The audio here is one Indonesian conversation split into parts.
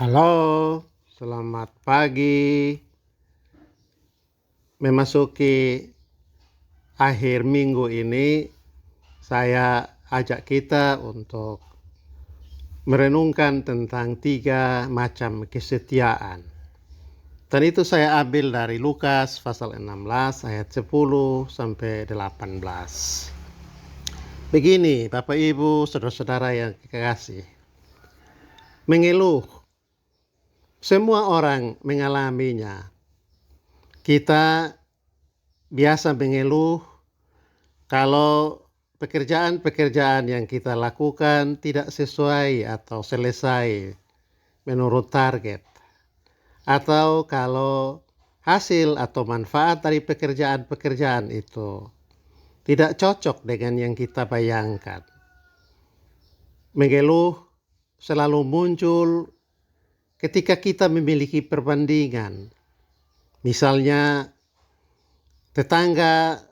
Halo, selamat pagi. Memasuki akhir minggu ini, saya ajak kita untuk merenungkan tentang 3 macam kesetiaan. Dan itu saya ambil dari Lukas pasal 16 ayat 10 sampai 18. Begini, Bapak Ibu, saudara-saudara yang kekasih. Mengeluh, semua orang mengalaminya. Kita biasa mengeluh kalau pekerjaan-pekerjaan yang kita lakukan tidak sesuai atau selesai menurut target. Atau kalau hasil atau manfaat dari pekerjaan-pekerjaan itu tidak cocok dengan yang kita bayangkan. Mengeluh selalu muncul ketika kita memiliki perbandingan. Misalnya, tetangga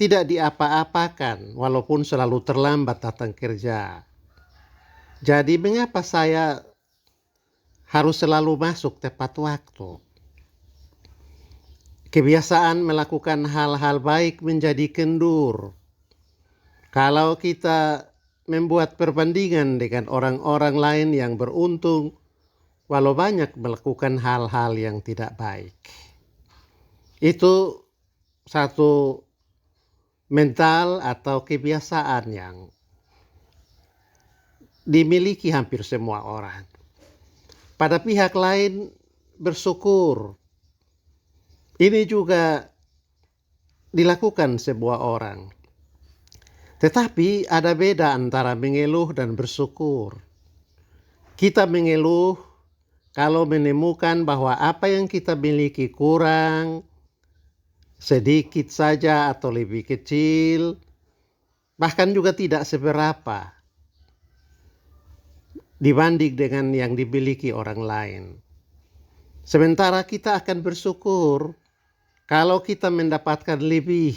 tidak diapa-apakan walaupun selalu terlambat datang kerja. Jadi mengapa saya harus selalu masuk tepat waktu? Kebiasaan melakukan hal-hal baik menjadi kendur. Kalau kita membuat perbandingan dengan orang-orang lain yang beruntung, walau banyak melakukan hal-hal yang tidak baik. Itu satu mental atau kebiasaan yang dimiliki hampir semua orang. Pada pihak lain, bersyukur. Ini juga dilakukan sebuah orang. Tetapi ada beda antara mengeluh dan bersyukur. Kita mengeluh kalau menemukan bahwa apa yang kita miliki kurang, sedikit saja atau lebih kecil, bahkan juga tidak seberapa dibanding dengan yang dimiliki orang lain. Sementara kita akan bersyukur kalau kita mendapatkan lebih,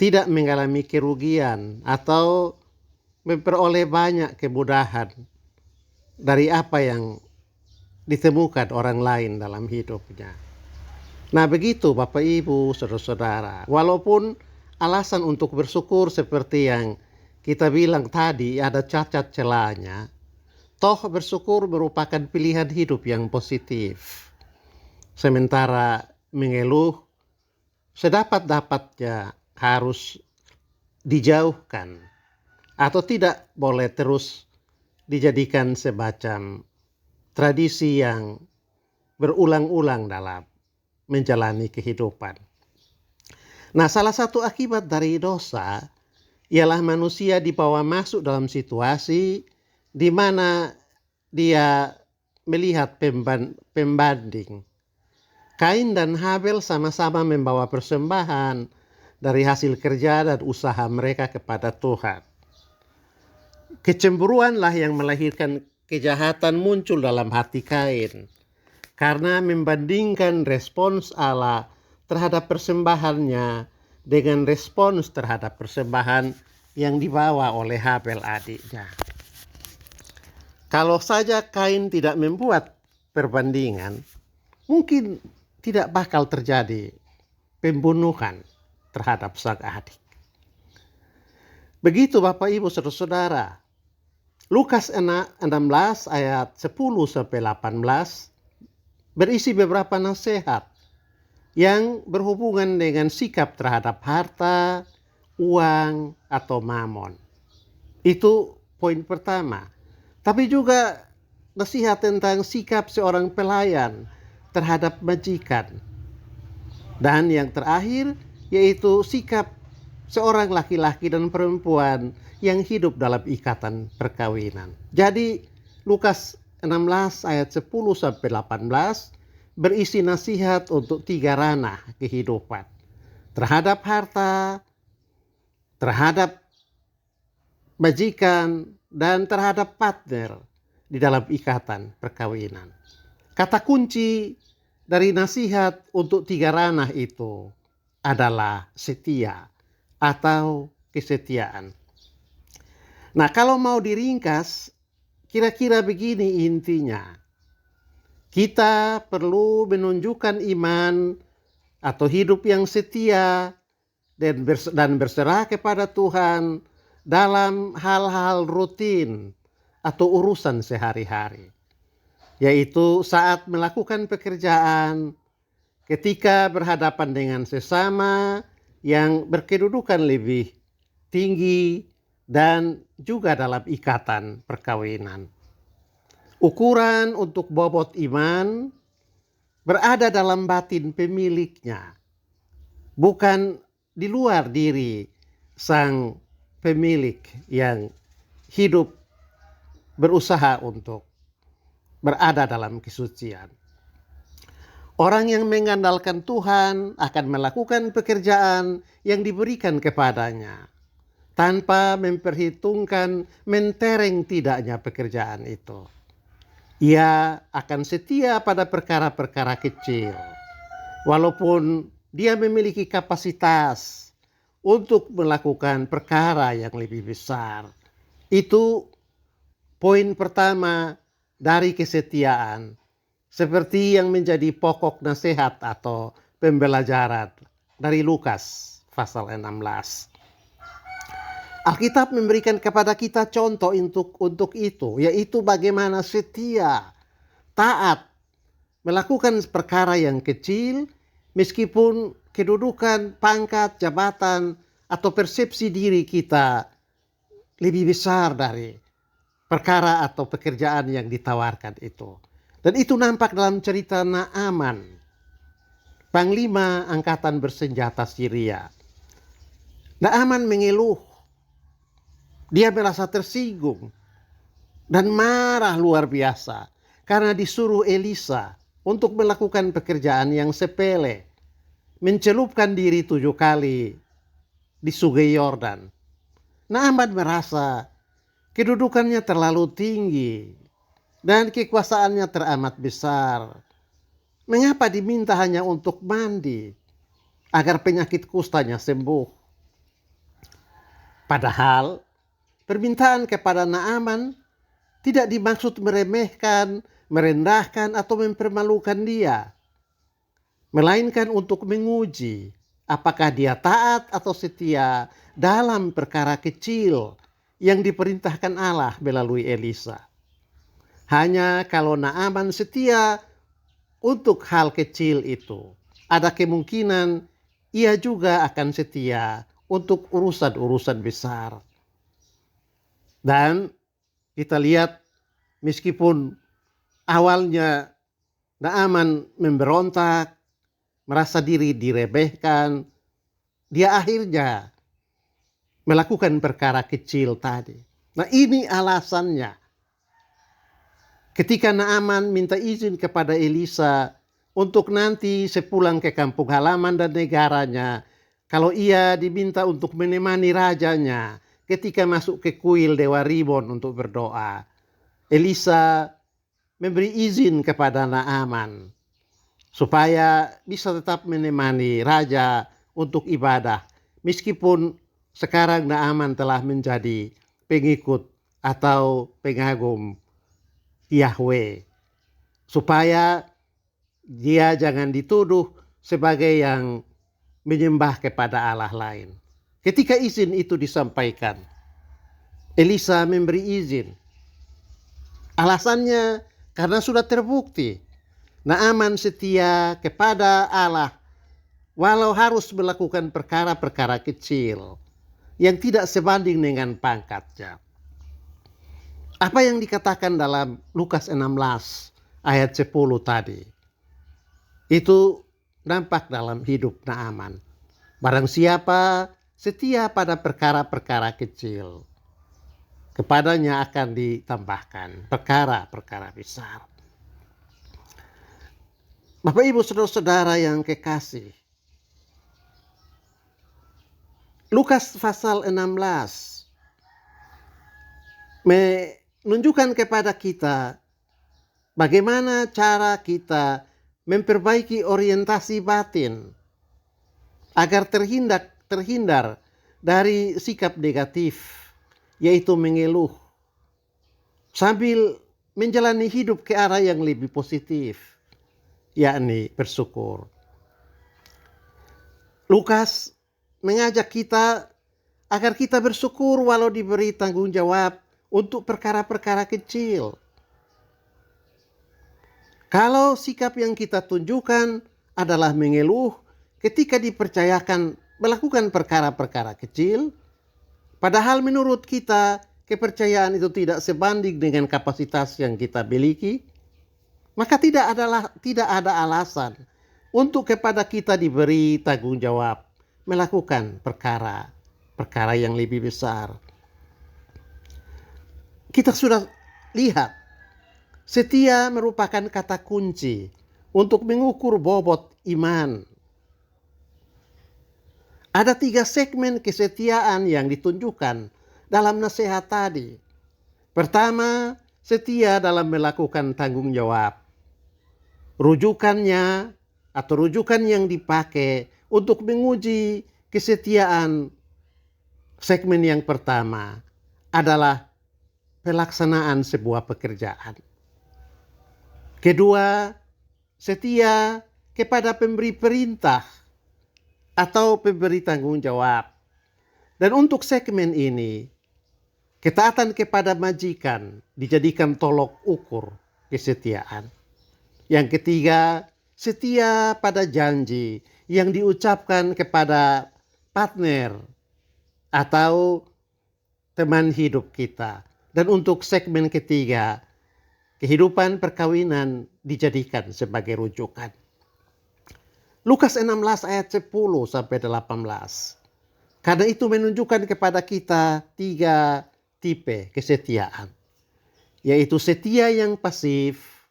tidak mengalami kerugian atau memperoleh banyak kemudahan dari apa yang ditemukan orang lain dalam hidupnya. Nah, begitu Bapak Ibu, saudara-saudara. Walaupun alasan untuk bersyukur seperti yang kita bilang tadi ada cacat celahnya, toh bersyukur merupakan pilihan hidup yang positif. Sementara mengeluh sedapat-dapatnya harus dijauhkan atau tidak boleh terus dijadikan semacam tradisi yang berulang-ulang dalam menjalani kehidupan. Nah, salah satu akibat dari dosa ialah manusia dibawa masuk dalam situasi di mana dia melihat pembanding. Kain dan Habel sama-sama membawa persembahan dari hasil kerja dan usaha mereka kepada Tuhan. Kecemburuanlah yang melahirkan kejahatan muncul dalam hati Kain, karena membandingkan respons Allah terhadap persembahannya dengan respons terhadap persembahan yang dibawa oleh Habel adiknya. Kalau saja Kain tidak membuat perbandingan, mungkin tidak bakal terjadi pembunuhan terhadap sang adik. Begitu Bapak Ibu saudara-saudara. Lukas 16 ayat 10 sampai 18 berisi beberapa nasihat yang berhubungan dengan sikap terhadap harta, uang, atau mamon. Itu poin pertama. Tapi juga nasihat tentang sikap seorang pelayan terhadap majikan. Dan yang terakhir yaitu sikap seorang laki-laki dan perempuan yang hidup dalam ikatan perkawinan. Jadi Lukas 16 ayat 10 sampai 18 berisi nasihat untuk 3 ranah kehidupan. Terhadap harta, terhadap majikan, dan terhadap partner di dalam ikatan perkawinan. Kata kunci dari nasihat untuk 3 ranah itu adalah setia atau kesetiaan. Nah, kalau mau diringkas, kira-kira begini intinya. Kita perlu menunjukkan iman atau hidup yang setia dan berserah kepada Tuhan dalam hal-hal rutin atau urusan sehari-hari. Yaitu saat melakukan pekerjaan, ketika berhadapan dengan sesama yang berkedudukan lebih tinggi, dan juga dalam ikatan perkawinan. Ukuran untuk bobot iman berada dalam batin pemiliknya, bukan di luar diri sang pemilik yang hidup berusaha untuk berada dalam kesucian. Orang yang mengandalkan Tuhan akan melakukan pekerjaan yang diberikan kepadanya tanpa memperhitungkan mentereng tidaknya pekerjaan itu. Ia akan setia pada perkara-perkara kecil, walaupun dia memiliki kapasitas untuk melakukan perkara yang lebih besar. Itu poin pertama dari kesetiaan, seperti yang menjadi pokok nasihat atau pembelajaran dari Lukas pasal 16. Alkitab memberikan kepada kita contoh untuk itu, yaitu bagaimana setia, taat, melakukan perkara yang kecil, meskipun kedudukan, pangkat, jabatan, atau persepsi diri kita lebih besar dari perkara atau pekerjaan yang ditawarkan itu. Dan itu nampak dalam cerita Naaman, panglima angkatan bersenjata Syria. Naaman mengeluh. Dia merasa tersinggung dan marah luar biasa karena disuruh Elisa untuk melakukan pekerjaan yang sepele, mencelupkan diri 7 kali di sungai Yordan. Naaman merasa kedudukannya terlalu tinggi dan kekuasaannya teramat besar. Mengapa diminta hanya untuk mandi agar penyakit kustanya sembuh? Padahal permintaan kepada Naaman tidak dimaksud meremehkan, merendahkan, atau mempermalukan dia, melainkan untuk menguji apakah dia taat atau setia dalam perkara kecil yang diperintahkan Allah melalui Elisa. Hanya kalau Naaman setia untuk hal kecil itu, ada kemungkinan ia juga akan setia untuk urusan-urusan besar. Dan kita lihat meskipun awalnya Naaman memberontak, merasa diri diremehkan, dia akhirnya melakukan perkara kecil tadi. Nah, ini alasannya. Ketika Naaman minta izin kepada Elisa untuk nanti sepulang ke kampung halaman dan negaranya, kalau ia diminta untuk menemani rajanya ketika masuk ke kuil Dewa Rimon untuk berdoa, Elisa memberi izin kepada Naaman supaya bisa tetap menemani raja untuk ibadah, meskipun sekarang Naaman telah menjadi pengikut atau pengagum Yahweh, supaya dia jangan dituduh sebagai yang menyembah kepada Allah lain. Ketika izin itu disampaikan, Elisa memberi izin. Alasannya karena sudah terbukti Naaman setia kepada Allah walau harus melakukan perkara-perkara kecil yang tidak sebanding dengan pangkatnya. Apa yang dikatakan dalam Lukas 16 ayat 10 tadi, itu nampak dalam hidup Naaman. Barang siapa setia pada perkara-perkara kecil, kepadanya akan ditambahkan perkara-perkara besar. Bapak Ibu saudara-saudara yang kekasih, Lukas pasal 16 menunjukkan kepada kita bagaimana cara kita memperbaiki orientasi batin agar terhindar dari sikap negatif, yaitu mengeluh, sambil menjalani hidup ke arah yang lebih positif, yakni bersyukur. Lukas mengajak kita agar kita bersyukur walau diberi tanggung jawab untuk perkara-perkara kecil. Kalau sikap yang kita tunjukkan adalah mengeluh ketika dipercayakan melakukan perkara-perkara kecil, padahal menurut kita kepercayaan itu tidak sebanding dengan kapasitas yang kita miliki, maka tidak ada alasan untuk kepada kita diberi tanggung jawab melakukan perkara yang lebih besar. Kita sudah lihat, setia merupakan kata kunci untuk mengukur bobot iman. Ada 3 segmen kesetiaan yang ditunjukkan dalam nasihat tadi. Pertama, setia dalam melakukan tanggung jawab. Rujukannya atau rujukan yang dipakai untuk menguji kesetiaan segmen yang pertama adalah pelaksanaan sebuah pekerjaan. Kedua, setia kepada pemberi perintah atau pemberi tanggung jawab. Dan untuk segmen ini, ketaatan kepada majikan dijadikan tolok ukur kesetiaan. Yang ketiga, setia pada janji yang diucapkan kepada partner atau teman hidup kita. Dan untuk segmen ketiga, kehidupan perkawinan dijadikan sebagai rujukan. Lukas 16 ayat 10 sampai 18. Karena itu menunjukkan kepada kita 3 tipe kesetiaan. Yaitu setia yang pasif,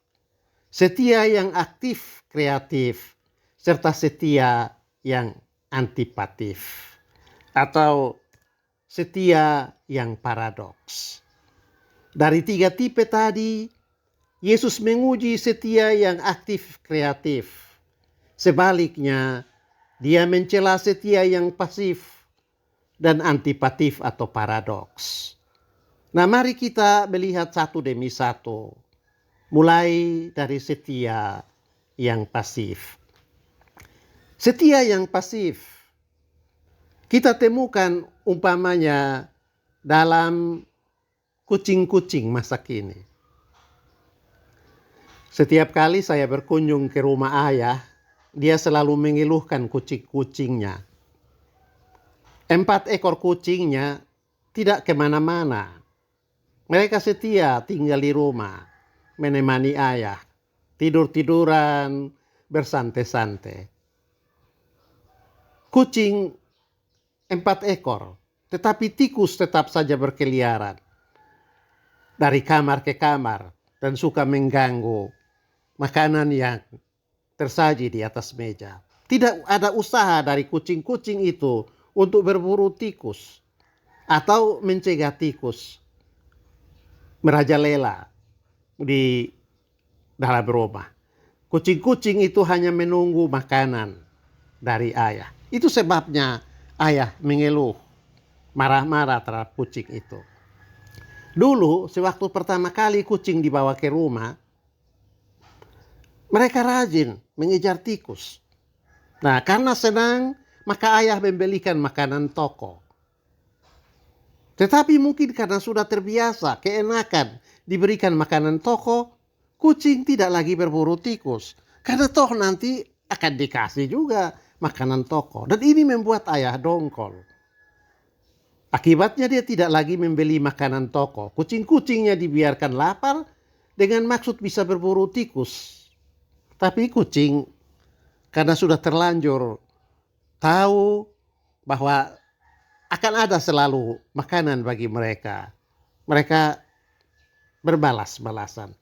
setia yang aktif kreatif, serta setia yang antipatif. Atau setia yang paradoks. Dari 3 tipe tadi, Yesus menguji setia yang aktif kreatif. Sebaliknya, dia mencela setia yang pasif dan antipatif atau paradoks. Nah, mari kita melihat satu demi satu. Mulai dari setia yang pasif. Setia yang pasif kita temukan umpamanya dalam kucing-kucing masa kini. Setiap kali saya berkunjung ke rumah ayah, dia selalu mengeluhkan kucing-kucingnya. 4 ekor kucingnya tidak kemana-mana. Mereka setia tinggal di rumah, menemani ayah, tidur-tiduran, bersantai-santai. Kucing 4 ekor, tetapi tikus tetap saja berkeliaran dari kamar ke kamar dan suka mengganggu makanan yang tersaji di atas meja. Tidak ada usaha dari kucing-kucing itu untuk berburu tikus atau mencegah tikus merajalela di dalam rumah. Kucing-kucing itu hanya menunggu makanan dari ayah. Itu sebabnya ayah mengeluh, marah-marah terhadap kucing itu. Dulu, sewaktu pertama kali kucing dibawa ke rumah, mereka rajin mengejar tikus. Nah, karena senang, maka ayah membelikan makanan toko. Tetapi mungkin karena sudah terbiasa, keenakan diberikan makanan toko, kucing tidak lagi berburu tikus. Karena toh nanti akan dikasih juga makanan toko. Dan ini membuat ayah dongkol. Akibatnya dia tidak lagi membeli makanan toko. Kucing-kucingnya dibiarkan lapar dengan maksud bisa berburu tikus. Tapi kucing karena sudah terlanjur tahu bahwa akan ada selalu makanan bagi mereka. Mereka berbalas-balasan.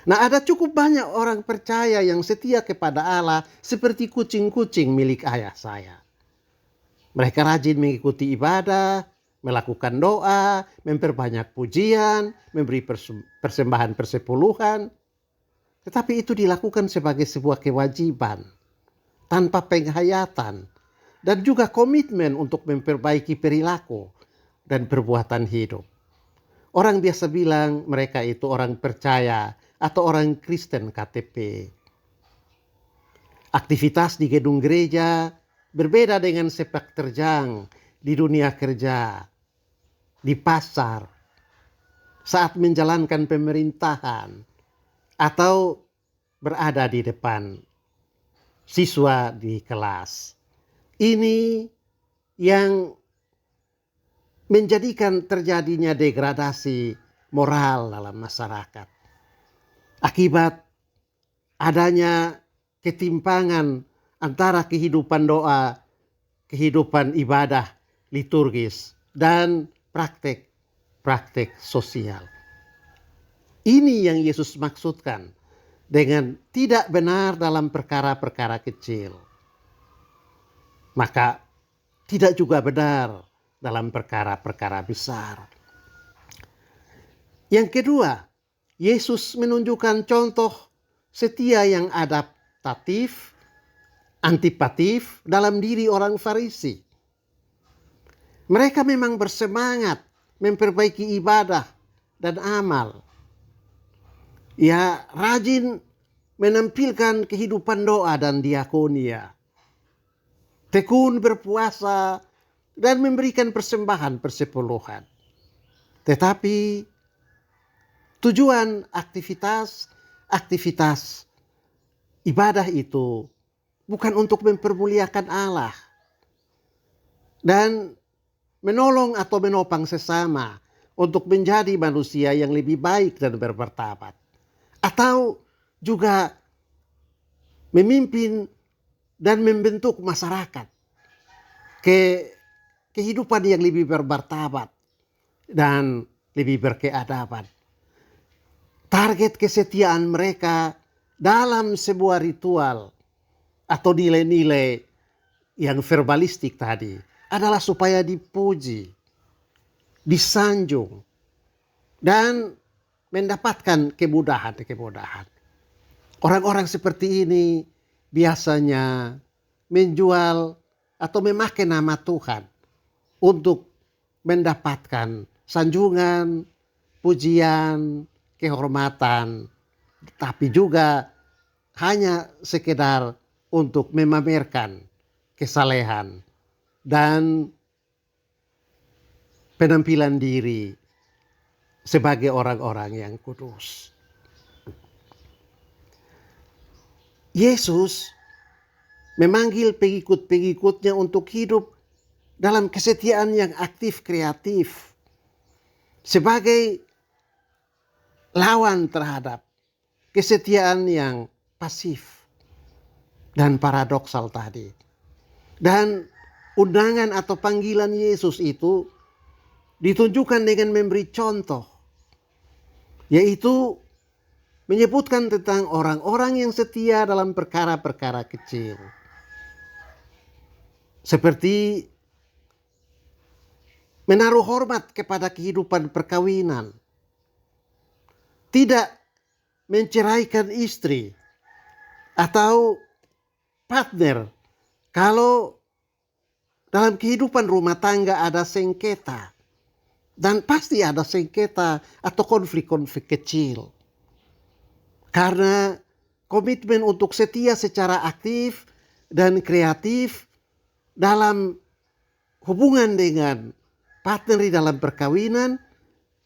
Nah, ada cukup banyak orang percaya yang setia kepada Allah seperti kucing-kucing milik ayah saya. Mereka rajin mengikuti ibadah, melakukan doa, memperbanyak pujian, memberi persembahan persepuluhan. Tetapi itu dilakukan sebagai sebuah kewajiban, tanpa penghayatan, dan juga komitmen untuk memperbaiki perilaku dan perbuatan hidup. Orang biasa bilang mereka itu orang percaya atau orang Kristen KTP. Aktivitas di gedung gereja berbeda dengan sepak terjang di dunia kerja, di pasar, saat menjalankan pemerintahan, atau berada di depan siswa di kelas. Ini yang menjadikan terjadinya degradasi moral dalam masyarakat. Akibat adanya ketimpangan antara kehidupan doa, kehidupan ibadah liturgis, dan praktek sosial. Ini yang Yesus maksudkan dengan tidak benar dalam perkara-perkara kecil. Maka tidak juga benar dalam perkara-perkara besar. Yang kedua, Yesus menunjukkan contoh setia yang adaptatif, antipatif dalam diri orang Farisi. Mereka memang bersemangat memperbaiki ibadah dan amal. Ya, rajin menampilkan kehidupan doa dan diakonia. Tekun berpuasa dan memberikan persembahan persepuluhan. Tetapi tujuan aktivitas ibadah itu bukan untuk mempermuliakan Allah dan menolong atau menopang sesama untuk menjadi manusia yang lebih baik dan bermartabat, atau juga memimpin dan membentuk masyarakat kehidupan yang lebih bermartabat dan lebih berkeadaban. Target kesetiaan mereka dalam sebuah ritual atau nilai-nilai yang verbalistik tadi adalah supaya dipuji, disanjung, dan mendapatkan kemudahan. Orang-orang seperti ini biasanya menjual atau memakai nama Tuhan untuk mendapatkan sanjungan, pujian, kehormatan, tapi juga hanya sekedar untuk memamerkan kesalehan dan penampilan diri sebagai orang-orang yang kudus. Yesus memanggil pengikut-pengikutnya untuk hidup dalam kesetiaan yang aktif kreatif sebagai lawan terhadap kesetiaan yang pasif dan paradoksal tadi. Dan undangan atau panggilan Yesus itu ditunjukkan dengan memberi contoh, yaitu menyebutkan tentang orang-orang yang setia dalam perkara-perkara kecil. Seperti menaruh hormat kepada kehidupan perkawinan, tidak menceraikan istri atau partner kalau dalam kehidupan rumah tangga ada sengketa. Dan pasti ada sengketa atau konflik-konflik kecil. Karena komitmen untuk setia secara aktif dan kreatif dalam hubungan dengan partner di dalam perkawinan,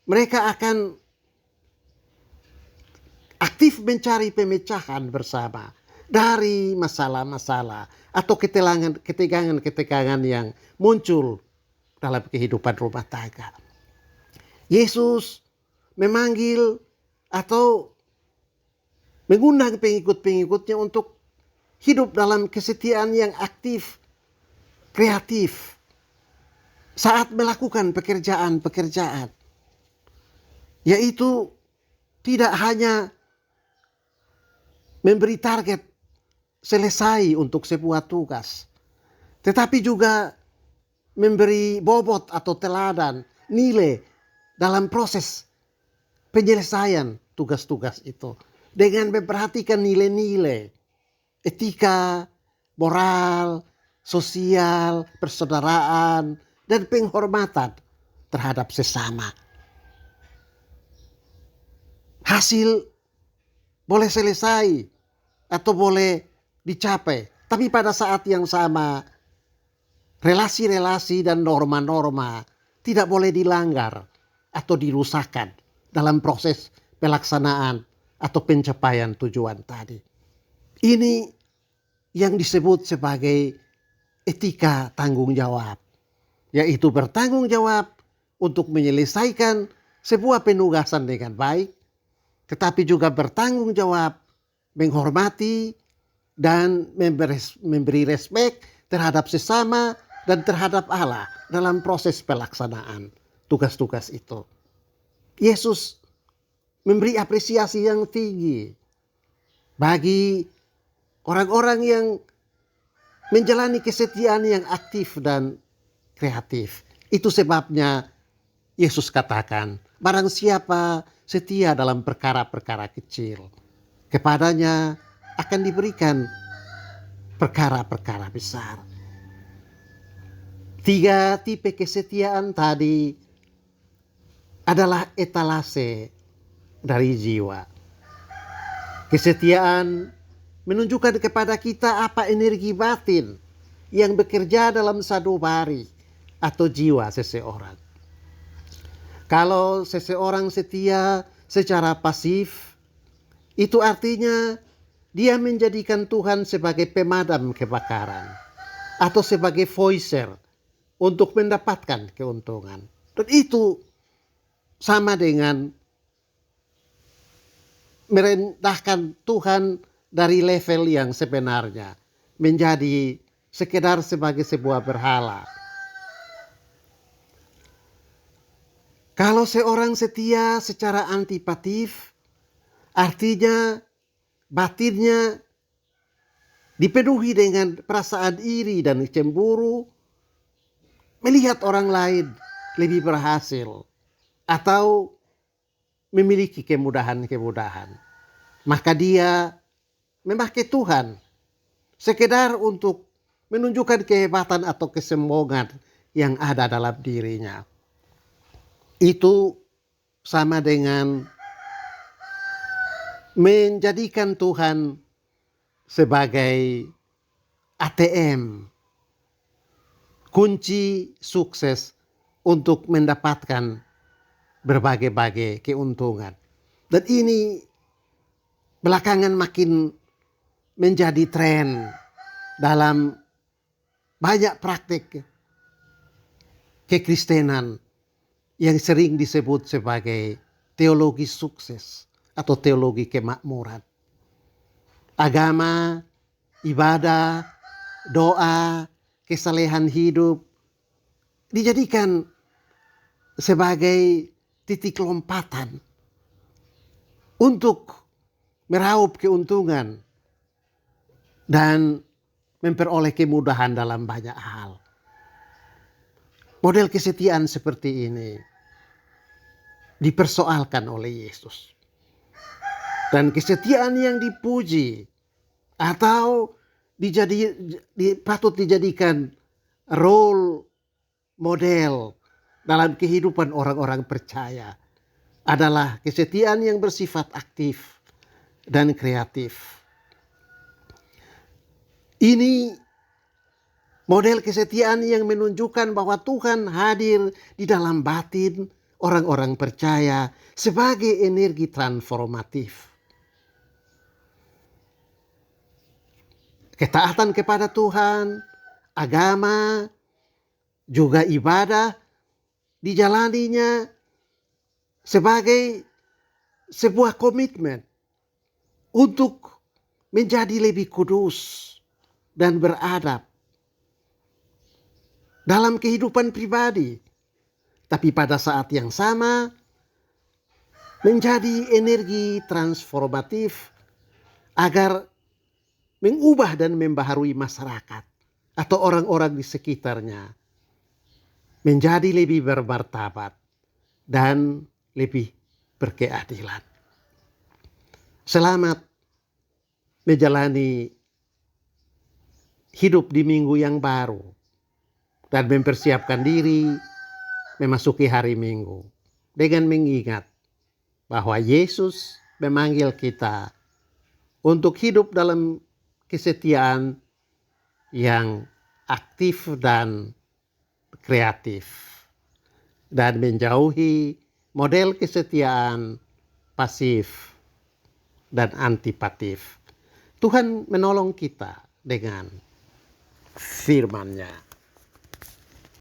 mereka akan aktif mencari pemecahan bersama dari masalah-masalah atau ketegangan-ketegangan yang muncul dalam kehidupan rumah tangga. Yesus memanggil atau mengundang pengikut-pengikutnya untuk hidup dalam kesetiaan yang aktif, kreatif, saat melakukan pekerjaan-pekerjaan. Yaitu tidak hanya memberi target selesai untuk sebuah tugas, tetapi juga memberi bobot atau teladan, nilai dalam proses penyelesaian tugas-tugas itu. Dengan memperhatikan nilai-nilai etika, moral, sosial, persaudaraan, dan penghormatan terhadap sesama. hasil boleh selesai atau boleh dicapai. Tapi pada saat yang sama, relasi-relasi dan norma-norma tidak boleh dilanggar atau dirusakkan dalam proses pelaksanaan atau pencapaian tujuan tadi. Ini yang disebut sebagai etika tanggung jawab, yaitu bertanggung jawab untuk menyelesaikan sebuah penugasan dengan baik, tetapi juga bertanggung jawab menghormati dan memberi respek terhadap sesama dan terhadap Allah dalam proses pelaksanaan tugas-tugas itu. Yesus memberi apresiasi yang tinggi bagi orang-orang yang menjalani kesetiaan yang aktif dan kreatif. Itu sebabnya Yesus katakan, barang siapa setia dalam perkara-perkara kecil, kepadanya akan diberikan perkara-perkara besar. 3 tipe kesetiaan tadi adalah etalase dari jiwa. Kesetiaan menunjukkan kepada kita apa energi batin yang bekerja dalam sanubari atau jiwa seseorang. Kalau seseorang setia secara pasif, itu artinya dia menjadikan Tuhan sebagai pemadam kebakaran atau sebagai voicer untuk mendapatkan keuntungan. Dan itu sama dengan merendahkan Tuhan dari level yang sebenarnya menjadi sekedar sebagai sebuah berhala. Kalau seorang setia secara antipatif, artinya batinnya dipenuhi dengan perasaan iri dan cemburu, melihat orang lain lebih berhasil atau memiliki kemudahan-kemudahan. Maka dia memakai Tuhan sekedar untuk menunjukkan kehebatan atau kesombongan yang ada dalam dirinya. Itu sama dengan menjadikan Tuhan sebagai ATM, kunci sukses untuk mendapatkan berbagai-bagai keuntungan. Dan ini belakangan makin menjadi tren dalam banyak praktik kekristenan yang sering disebut sebagai teologi sukses atau teologi kemakmuran. Agama, ibadah, doa, kesalehan hidup dijadikan sebagai titik lompatan untuk meraup keuntungan dan memperoleh kemudahan dalam banyak hal. Model kesetiaan seperti ini dipersoalkan oleh Yesus. Dan kesetiaan yang dipuji atau patut dijadikan role model dalam kehidupan orang-orang percaya adalah kesetiaan yang bersifat aktif dan kreatif. Ini model kesetiaan yang menunjukkan bahwa Tuhan hadir di dalam batin orang-orang percaya sebagai energi transformatif. Ketaatan kepada Tuhan, agama, juga ibadah dijalaninya sebagai sebuah komitmen untuk menjadi lebih kudus dan beradab dalam kehidupan pribadi. Tapi pada saat yang sama menjadi energi transformatif agar mengubah dan membaharui masyarakat atau orang-orang di sekitarnya menjadi lebih bermartabat dan lebih berkeadilan. Selamat menjalani hidup di minggu yang baru dan mempersiapkan diri memasuki hari Minggu dengan mengingat bahwa Yesus memanggil kita untuk hidup dalam kesetiaan yang aktif dan kreatif, dan menjauhi model kesetiaan pasif dan antipatif. Tuhan menolong kita dengan firman-Nya.